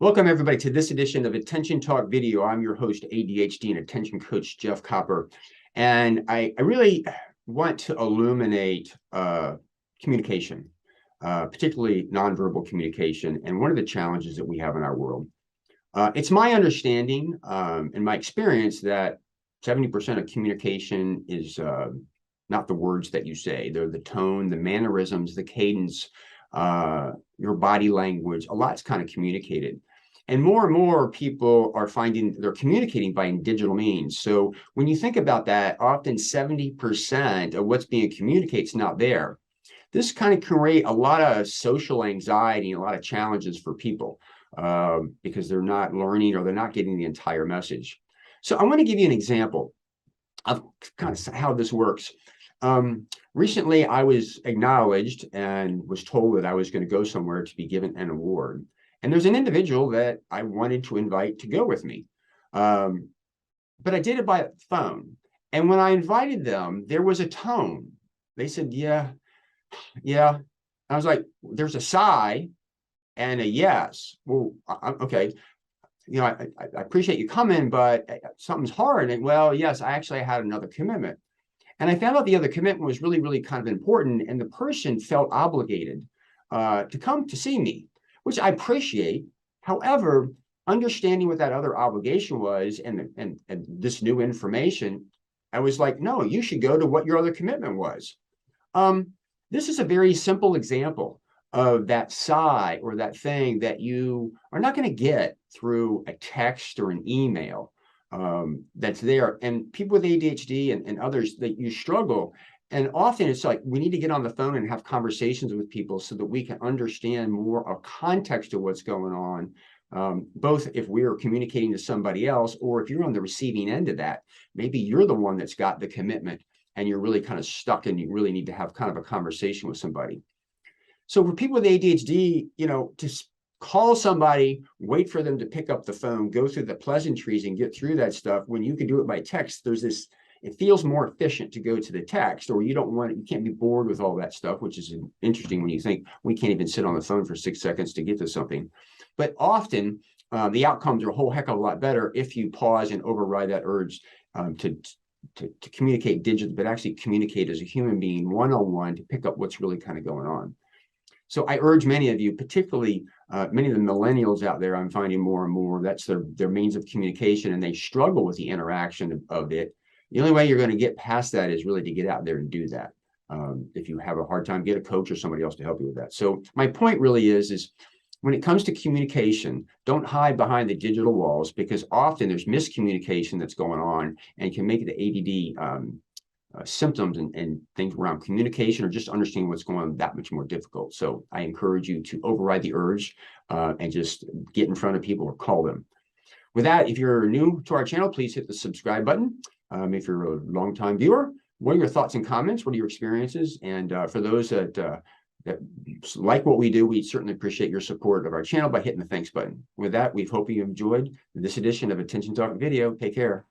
Welcome, everybody, to this edition of Attention Talk Video. I'm your host, ADHD and Attention Coach Jeff Copper. And I really want to illuminate communication, particularly nonverbal communication, and one of the challenges that we have in our world. It's my understanding and my experience that 70% of communication is not the words that you say. They're the tone, the mannerisms, the cadence, your body language. A lot's kind of communicated. And more people are finding they're communicating by digital means. So when you think about that, often 70% of what's being communicated is not there. This kind of create a lot of social anxiety and a lot of challenges for people because they're not learning or they're not getting the entire message. So I want to give you an example of kind of how this works. Recently, I was acknowledged and was told that I was going to go somewhere to be given an award. And there's an individual that I wanted to invite to go with me. But I did it by phone. And when I invited them, there was a tone. They said, yeah. I was like, there's a sigh and a yes. Well, okay. I appreciate you coming, but something's hard. And well, yes, I actually had another commitment. And I found out the other commitment was really kind of important. And the person felt obligated to come to see me, which I appreciate. However, understanding what that other obligation was and this new information, I was like, no, you should go to what your other commitment was. This is a very simple example of that sigh or that thing that you are not going to get through a text or an email that's there. And people with ADHD and others that you struggle. And often it's like we need to get on the phone and have conversations with people so that we can understand more of context of what's going on, both if we're communicating to somebody else or if you're on the receiving end of that. Maybe you're the one that's got the commitment and you're really kind of stuck and you really need to have kind of a conversation with somebody. So for people with ADHD, to call somebody, wait for them to pick up the phone, go through the pleasantries and get through that stuff when you can do it by text, it feels more efficient to go to the text, or you can't be bored with all that stuff, which is interesting when you think we can't even sit on the phone for 6 seconds to get to something. But often the outcomes are a whole heck of a lot better if you pause and override that urge to communicate digitally, but actually communicate as a human being one-on-one to pick up what's really kind of going on. So I urge many of you, particularly many of the millennials out there, I'm finding more and more, that's their means of communication, and they struggle with the interaction of it. The only way you're going to get past that is really to get out there and do that. If you have a hard time, get a coach or somebody else to help you with that. So my point really is when it comes to communication, don't hide behind the digital walls, because often there's miscommunication that's going on and can make the ADD symptoms and things around communication or just understanding what's going on that much more difficult. So I encourage you to override the urge and just get in front of people or call them. With that, if you're new to our channel, please hit the subscribe button. If you're a longtime viewer, what are your thoughts and comments? What are your experiences? And for those that like what we do, we certainly appreciate your support of our channel by hitting the thanks button. With that, we hope you enjoyed this edition of Attention Talk Video. Take care.